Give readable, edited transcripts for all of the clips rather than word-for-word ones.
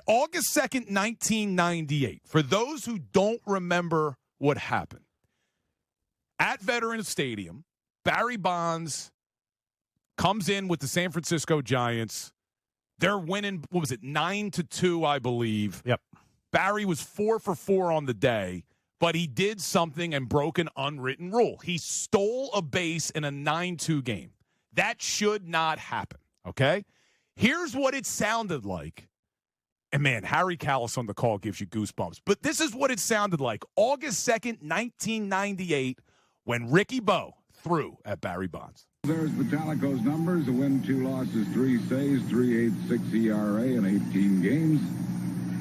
August 2nd, 1998, for those who don't remember what happened, at Veterans Stadium, Barry Bonds comes in with the San Francisco Giants. They're winning, 9-2, I believe. Yep. Barry was 4 for 4 on the day, but he did something and broke an unwritten rule. He stole a base in a 9-2 game. That should not happen, okay? Here's what it sounded like. And, man, Harry Callis on the call gives you goosebumps. But this is what it sounded like August 2nd, 1998, when Ricky Bo threw at Barry Bonds. There's Bottalico's numbers: a win, 2 losses, 3 saves, 3.86 ERA in 18 games.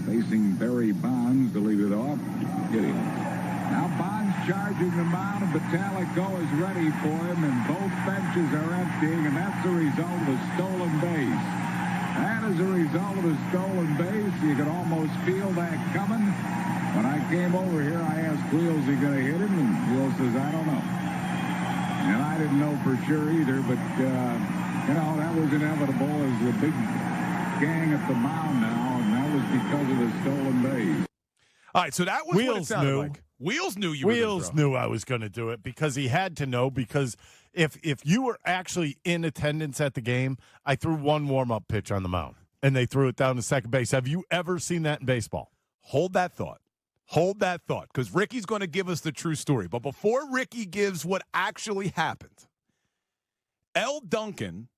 Facing Barry Bonds to lead it off. Get him. Now Bonds charging the mound, and Bottalico is ready for him, and both benches are emptying, and that's the result of a stolen base. And as a result of a stolen base, you could almost feel that coming. When I came over here, I asked Wheels, is he going to hit him? And Wheels says, I don't know. And I didn't know for sure either, but, that was inevitable as the big gang at the mound now, and that was because of the stolen base. All right, so that was Wheels what it sounded knew. like. Wheels knew you Wheels were knew I was going to do it because he had to know, because if you were actually in attendance at the game, I threw one warm-up pitch on the mound, and they threw it down to second base. Have you ever seen that in baseball? Hold that thought. Hold that thought, because Ricky's going to give us the true story. But before Ricky gives what actually happened, L. Duncan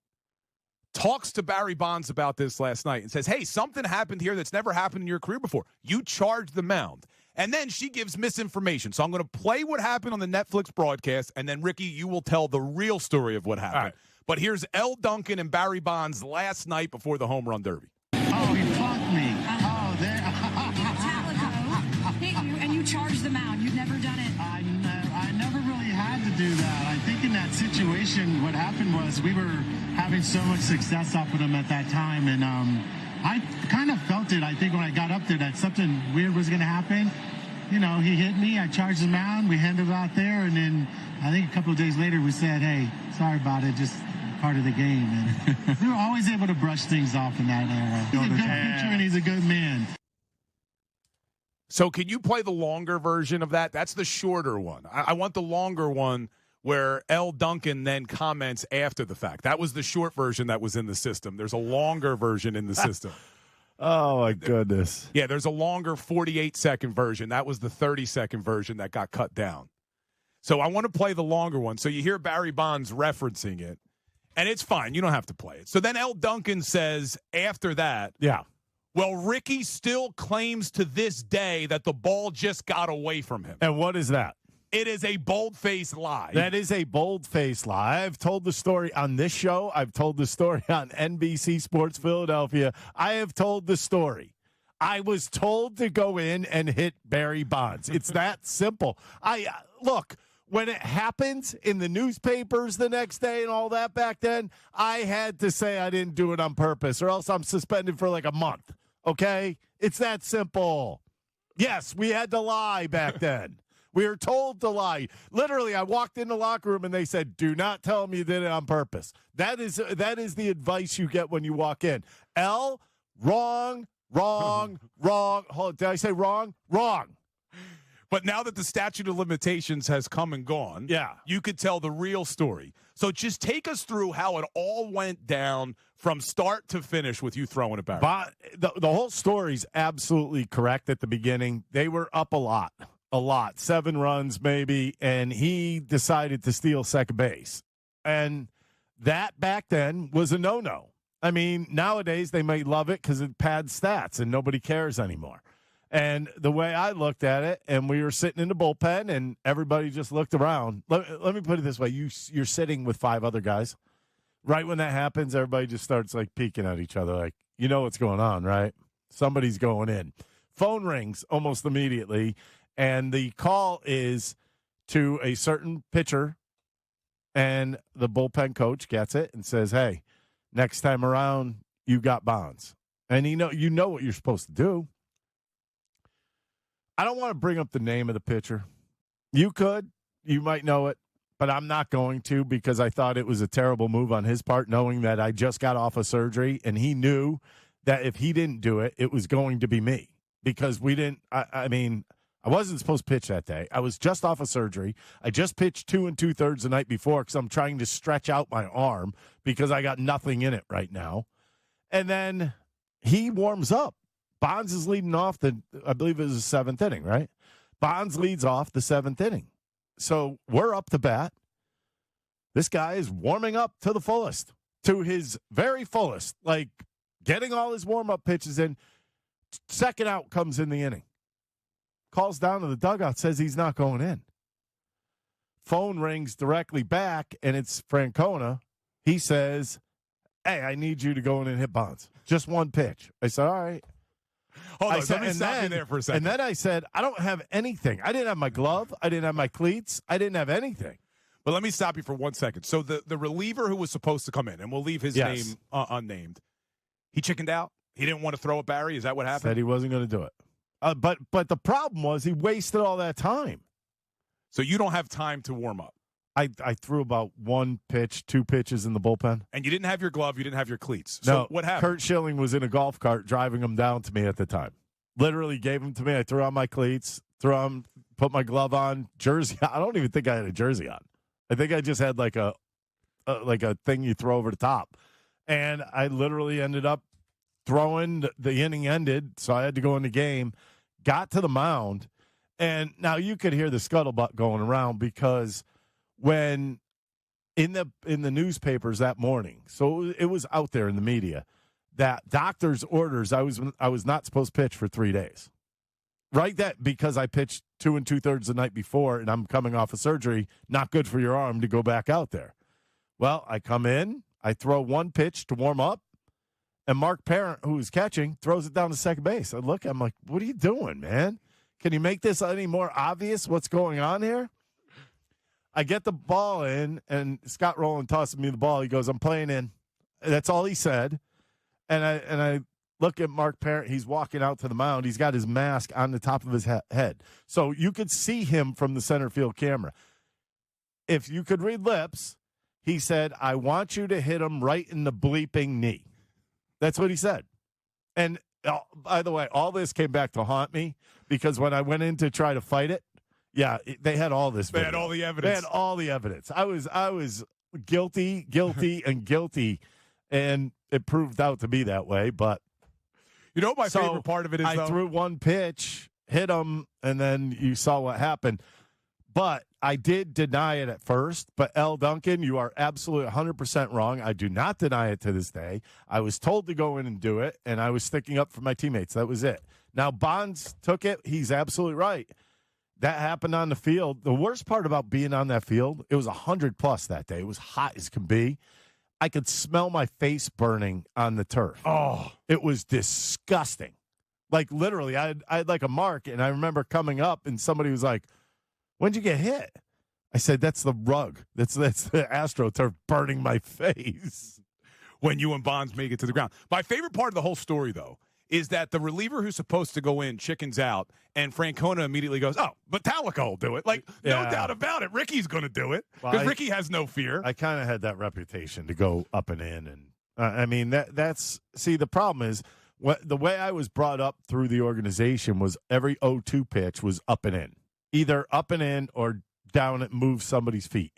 talks to Barry Bonds about this last night and says, hey, something happened here that's never happened in your career before. You charged the mound. And then she gives misinformation. So I'm going to play what happened on the Netflix broadcast, and then, Ricky, you will tell the real story of what happened. Right. But here's L. Duncan and Barry Bonds last night before the home run derby. Oh, he fucked me. Oh, there. Bottalico hit you, and you charged the mound. You've never done it. I never really had to do that. I think in that situation, what happened was we were having so much success up with him at that time, and I kind of felt it. I think when I got up there that something weird was going to happen. You know, he hit me. I charged the mound. We handed it out there, and then I think a couple of days later we said, hey, sorry about it, just part of the game. And we were always able to brush things off in that era. He's a good pitcher, and he's a good man. So can you play the longer version of that? That's the shorter one. I want the longer one where L. Duncan then comments after the fact. That was the short version that was in the system. There's a longer version in the system. Oh, my goodness. Yeah, there's a longer 48-second version. That was the 30-second version that got cut down. So I want to play the longer one. So you hear Barry Bonds referencing it, and it's fine. You don't have to play it. So then L. Duncan says after that, yeah, well, Ricky still claims to this day that the ball just got away from him. And what is that? It is a bold-faced lie. That is a bold-faced lie. I've told the story on this show. I've told the story on NBC Sports Philadelphia. I have told the story. I was told to go in and hit Barry Bonds. It's that simple. Look, when it happens in the newspapers the next day and all that back then, I had to say I didn't do it on purpose, or else I'm suspended for like a month. Okay? It's that simple. Yes, we had to lie back then. We were told to lie. Literally, I walked in the locker room and they said, do not tell me you did it on purpose. That is the advice you get when you walk in. L, wrong. Hold on, did I say wrong? Wrong. But now that the statute of limitations has come and gone, yeah, you could tell the real story. So just take us through how it all went down from start to finish with you throwing it back. The whole story's absolutely correct at the beginning. They were up a lot, 7 runs maybe, and he decided to steal second base. And that back then was a no-no. I mean, nowadays they might love it because it pads stats and nobody cares anymore. And the way I looked at it, and we were sitting in the bullpen, and everybody just looked around. Let me put it this way. You're sitting with 5 other guys. Right when that happens, everybody just starts, like, peeking at each other, like, you know what's going on, right? Somebody's going in. Phone rings almost immediately, and the call is to a certain pitcher, and the bullpen coach gets it and says, hey, next time around, you got Bonds. And you know what you're supposed to do. I don't want to bring up the name of the pitcher. You could. You might know it. But I'm not going to, because I thought it was a terrible move on his part, knowing that I just got off of surgery, and he knew that if he didn't do it, it was going to be me because we didn't. I mean, I wasn't supposed to pitch that day. I was just off of surgery. I just pitched 2 2/3 the night before because I'm trying to stretch out my arm because I got nothing in it right now. And then he warms up. Bonds is leading off I believe it was the 7th inning, right? Bonds leads off the 7th inning. So we're up to bat. This guy is warming up to the fullest, to his very fullest, like getting all his warm-up pitches in. Second out comes in the inning. Calls down to the dugout, says he's not going in. Phone rings directly back, and it's Francona. He says, hey, I need you to go in and hit Bonds. Just one pitch. I said, all right. Hold on, let me stop you there for a second. And then I said, I don't have anything. I didn't have my glove. I didn't have my cleats. I didn't have anything. But let me stop you for 1 second. So the reliever who was supposed to come in, and we'll leave his name unnamed, he chickened out? He didn't want to throw at Barry? Is that what happened? Said he wasn't going to do it. But the problem was he wasted all that time. So you don't have time to warm up. I threw about 1 pitch, 2 pitches in the bullpen. And you didn't have your glove. You didn't have your cleats. So no, what happened? Kurt Schilling was in a golf cart driving them down to me at the time. Literally gave them to me. I threw on my cleats, put my glove on, jersey. I don't even think I had a jersey on. I think I just had like a thing you throw over the top. And I literally ended up throwing. The inning ended, so I had to go in the game. Got to the mound, and now you could hear the scuttlebutt going around because when in the newspapers that morning, so it was out there in the media that doctor's orders I was not supposed to pitch for 3 days. Right, that because I pitched 2 2/3 the night before, and I'm coming off of surgery. Not good for your arm to go back out there. Well, I come in, I throw 1 pitch to warm up, and Mark Parent, who was catching, throws it down to second base. I'm like, what are you doing, man? Can you make this any more obvious what's going on here? I get the ball in, and Scott Rowland tosses me the ball. He goes, I'm playing in. That's all he said. And I look at Mark Parent. He's walking out to the mound. He's got his mask on the top of his head. So you could see him from the center field camera. If you could read lips, he said, I want you to hit him right in the bleeping knee. That's what he said. And by the way, all this came back to haunt me because when I went in to try to fight it, they had all this. They had all the evidence. They had all the evidence. I was guilty, and guilty, and it proved out to be that way. But you know what my favorite part of it is, I threw 1 pitch, hit him, and then you saw what happened. But I did deny it at first. But L. Duncan, you are absolutely 100% wrong. I do not deny it to this day. I was told to go in and do it, and I was sticking up for my teammates. That was it. Now, Bonds took it. He's absolutely right. That happened on the field. The worst part about being on that field, it was 100+ that day. It was hot as can be. I could smell my face burning on the turf. Oh, it was disgusting. Like, literally, I had like a mark, and I remember coming up, and somebody was like, when'd you get hit? I said, that's the rug. That's the AstroTurf burning my face. When you and Bonds make it to the ground. My favorite part of the whole story, though, is that the reliever who's supposed to go in chickens out, and Francona immediately goes, oh, Bottalico will do it. Like, no doubt about it. Ricky's going to do it because Ricky has no fear. I kind of had that reputation to go up and in. And I mean, that's – see, the problem is the way I was brought up through the organization was every 0-2 pitch was up and in. Either up and in or down and move somebody's feet.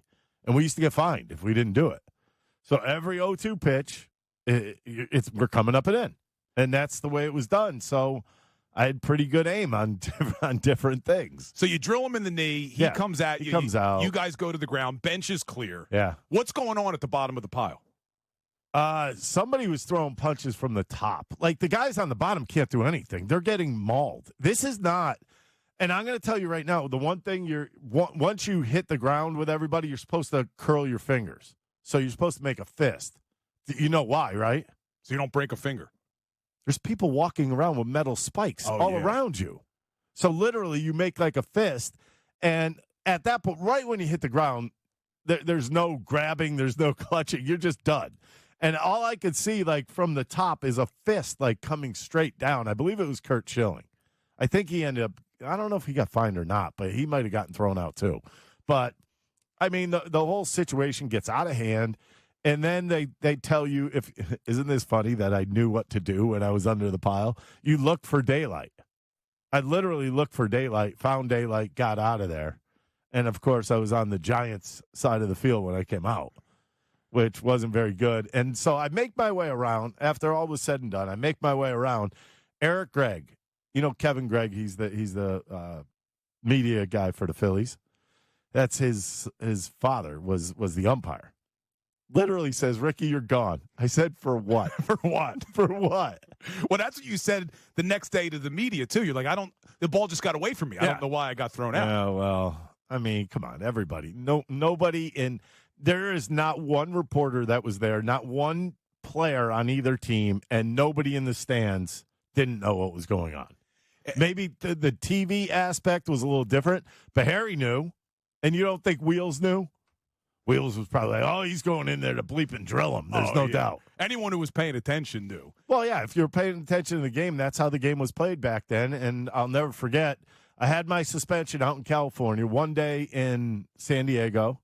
And we used to get fined if we didn't do it. So every 0-2 pitch, we're coming up and in. And that's the way it was done. So I had pretty good aim on different things. So you drill him in the knee. He comes at you. He comes out. You guys go to the ground. Bench is clear. Yeah. What's going on at the bottom of the pile? Somebody was throwing punches from the top. Like, the guys on the bottom can't do anything. They're getting mauled. This is not – and I'm going to tell you right now, the one thing once you hit the ground with everybody, you're supposed to curl your fingers. So you're supposed to make a fist. You know why, right? So you don't break a finger. There's people walking around with metal spikes around you. So literally you make like a fist, and at that point, right when you hit the ground, there's no grabbing, there's no clutching. You're just done. And all I could see, like, from the top is a fist, like, coming straight down. I believe it was Kurt Schilling. I think he ended up, I don't know if he got fined or not, but he might have gotten thrown out too. But, I mean, the whole situation gets out of hand, And then they tell you, isn't this funny that I knew what to do when I was under the pile? You look for daylight. I literally looked for daylight, found daylight, got out of there. And, of course, I was on the Giants side of the field when I came out, which wasn't very good. And so I make my way around. After all was said and done, I make my way around. Eric Gregg, Kevin Gregg, he's the media guy for the Phillies. That's his father was the umpire. Literally says, Ricky, you're gone. I said, for what? For what? For what? Well, that's what you said the next day to the media, too. You're like, the ball just got away from me. I don't know why I got thrown out. Oh, well, I mean, come on, everybody. Nobody there is not one reporter that was there, not one player on either team, and nobody in the stands didn't know what was going on. Maybe the TV aspect was a little different, but Harry knew. And you don't think Wheels knew? Wheels was probably like, he's going in there to bleep and drill him. There's no doubt. Anyone who was paying attention knew. Well, yeah, if you're paying attention to the game, that's how the game was played back then. And I'll never forget, I had my suspension out in California, 1 day in San Diego,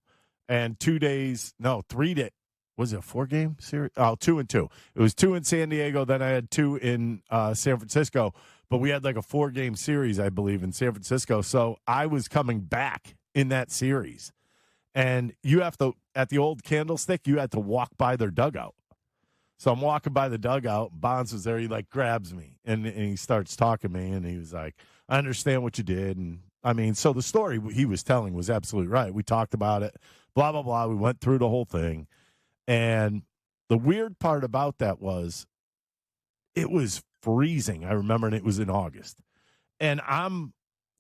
and 3 days. Was it a 4-game series? 2 and 2. It was 2 in San Diego, then I had 2 in San Francisco. But we had like a 4-game series, I believe, in San Francisco. So I was coming back in that series. And you have to, at the old Candlestick, you had to walk by their dugout. So I'm walking by the dugout. Bonds was there. He grabs me and he starts talking to me. And he was like, I understand what you did. And I mean, so the story he was telling was absolutely right. We talked about it, blah, blah, blah. We went through the whole thing. And the weird part about that was it was freezing. I remember, and it was in August. And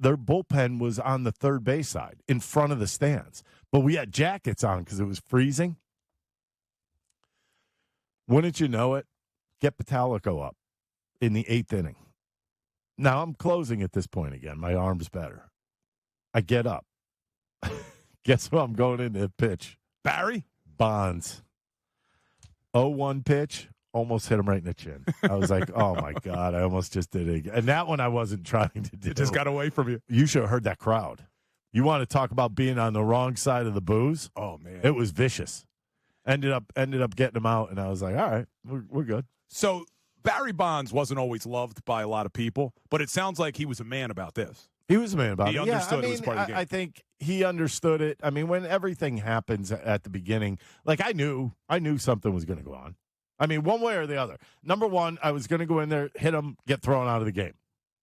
their bullpen was on the third base side in front of the stands. But we had jackets on because it was freezing. Wouldn't you know it? Get Bottalico up in the 8th inning. Now I'm closing at this point again. My arm's better. I get up. Guess what I'm going in to pitch? Barry Bonds. 0-1 pitch. Almost hit him right in the chin. I was like, oh, my God, I almost just did it again. And that one I wasn't trying to do. It just got away from you. You should have heard that crowd. You want to talk about being on the wrong side of the booze? Oh, man. It was vicious. Ended up getting him out, and I was like, all right, we're good. So Barry Bonds wasn't always loved by a lot of people, but it sounds like he was a man about this. He was a man about it. He understood it was part of the game. I think he understood it. I mean, when everything happens at the beginning, I knew something was going to go on. I mean, one way or the other. Number one, I was going to go in there, hit him, get thrown out of the game.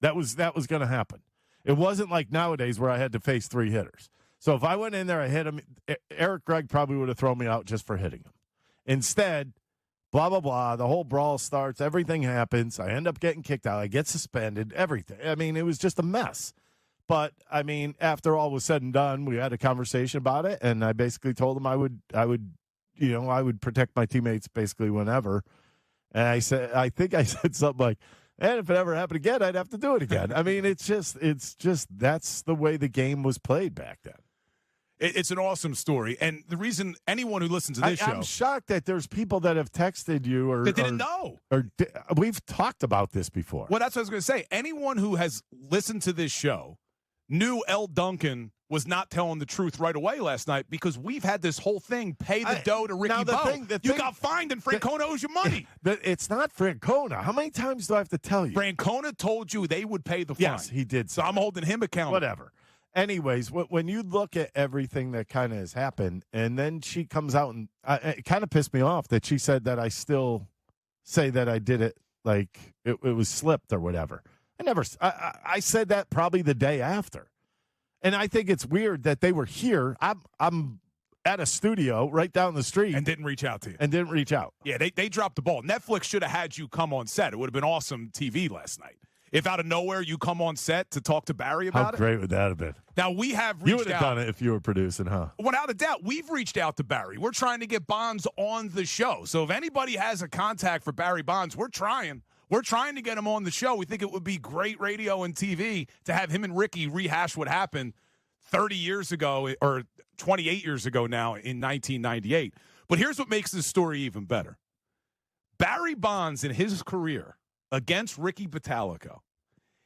That was going to happen. It wasn't like nowadays where I had to face 3 hitters. So if I went in there, I hit him, Eric Gregg probably would have thrown me out just for hitting him. Instead, blah, blah, blah, the whole brawl starts, everything happens. I end up getting kicked out. I get suspended, everything. I mean, it was just a mess. But, I mean, after all was said and done, we had a conversation about it, and I basically told him I would protect my teammates basically whenever. And I think I said something like, and if it ever happened again, I'd have to do it again. I mean, it's just that's the way the game was played back then. It's an awesome story. And the reason anyone who listens to this show. I'm shocked that there's people that have texted you that didn't know. We've talked about this before. Well, that's what I was going to say. Anyone who has listened to this show knew L. Duncan was not telling the truth right away last night because we've had this whole thing, pay the dough to Ricky Bowe. You got fined and Francona owes you money. It's not Francona. How many times do I have to tell you? Francona told you they would pay the fine. Yes, he did. So I'm holding him accountable. Whatever. Anyways, when you look at everything that kind of has happened, and then she comes out and it kind of pissed me off that she said that I still say that I did it like it was slipped or whatever. I said that probably the day after. And I think it's weird that they were here. I'm at a studio right down the street. And didn't reach out to you. Yeah, they dropped the ball. Netflix should have had you come on set. It would have been awesome TV last night. If out of nowhere you come on set to talk to Barry about it. How great would that have been? Now, we have reached out. You would have done it if you were producing, huh? Without a doubt. We've reached out to Barry. We're trying to get Bonds on the show. So if anybody has a contact for Barry Bonds, we're trying. We're trying to get him on the show. We think it would be great radio and TV to have him and Ricky rehash what happened 30 years ago or 28 years ago now in 1998. But here's what makes this story even better. Barry Bonds in his career against Ricky Bottalico,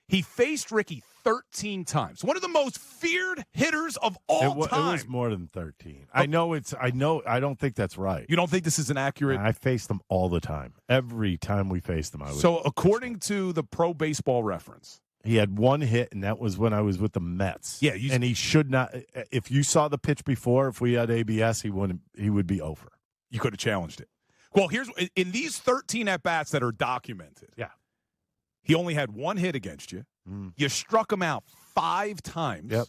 He faced Ricky 13 times. One of the most feared hitters of all time. It was more than 13. I know. I don't think that's right. You don't think this is an accurate? I faced them all the time. Every time we faced them, I would. So according to the Pro Baseball Reference, he had one hit, and that was when I was with the Mets. Yeah, and he should not. If you saw the pitch before, if we had ABS, he would be over. You could have challenged it. Well, here's in these 13 at bats that are documented. Yeah. He only had one hit against you. You struck him out 5 times. Yep.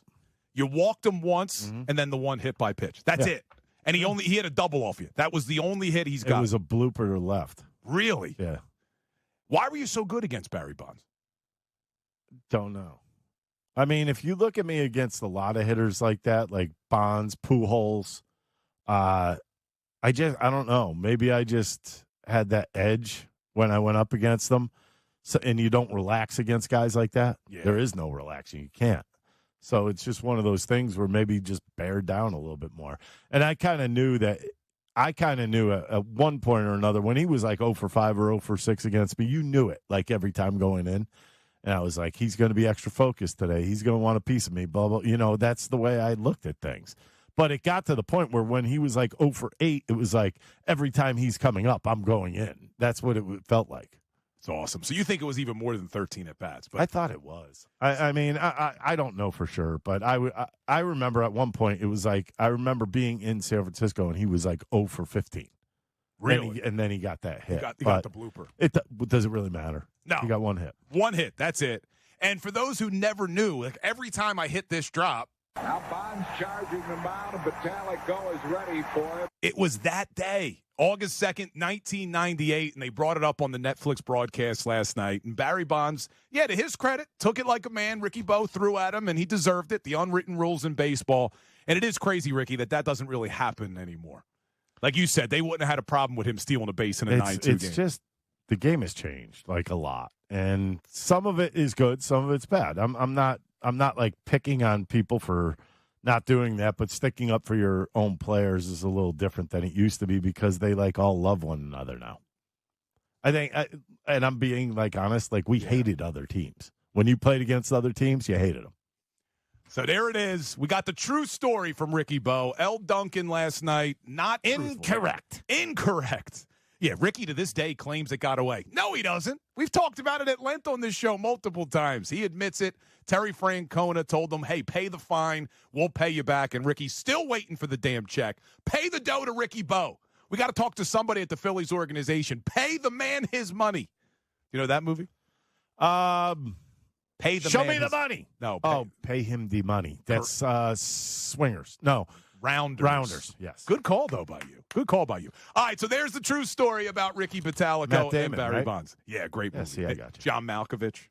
You walked him once, and then the one hit by pitch. That's it. And he had a double off you. That was the only hit he's got. It was a blooper to left. Really? Yeah. Why were you so good against Barry Bonds? Don't know. I mean, if you look at me against a lot of hitters like that, like Bonds, Pujols, I don't know. Maybe I just had that edge when I went up against them. So, and you don't relax against guys like that. Yeah. There is no relaxing. You can't. So it's just one of those things where maybe just bear down a little bit more. And I kind of knew at one point or another when he was like 0 for 5 or 0 for 6 against me, you knew it like every time going in. And I was like, he's going to be extra focused today. He's going to want a piece of me, blah, blah. You know, that's the way I looked at things. But it got to the point where when he was like 0 for 8, it was like every time he's coming up, I'm going in. That's what it felt like. It's awesome. So you think it was even more than 13 at bats? But I thought it was. I mean, I don't know for sure, but I remember at one point it was like I remember being in San Francisco and he was like 0 for 15. Really? And then he got that hit. He got the blooper. Does it really matter? No. He got one hit. One hit. That's it. And for those who never knew, like every time I hit this drop. Now Bonds charging the mound. Bottalico is ready for it. It was that day, August 2nd, 1998, and they brought it up on the Netflix broadcast last night. And Barry Bonds, to his credit, took it like a man. Ricky Bo threw at him, and he deserved it. The unwritten rules in baseball. And it is crazy, Ricky, that doesn't really happen anymore. Like you said, they wouldn't have had a problem with him stealing a base in a 9-2 game. It's just the game has changed like a lot, and some of it is good, some of it's bad. I'm not like picking on people for not doing that, but sticking up for your own players is a little different than it used to be because they like all love one another now. I think, and I'm being like honest, like we hated other teams. When you played against other teams, you hated them. So there it is. We got the true story from Ricky Bo. L. Duncan last night, not incorrect. Incorrect. Yeah, Ricky to this day claims it got away. No, he doesn't. We've talked about it at length on this show multiple times. He admits it. Terry Francona told him, hey, pay the fine. We'll pay you back. And Ricky's still waiting for the damn check. Pay the dough to Ricky Bo. We got to talk to somebody at the Phillies organization. Pay the man his money. You know that movie? Pay the Show man me the his money. No. Pay him the money. That's swingers. No. Rounders. Yes. Good call, though, by you. Good call by you. All right, so there's the true story about Ricky Bottalico Matt Damon, and Barry right? Bonds. Yeah, great movie. See, I got you. John Malkovich.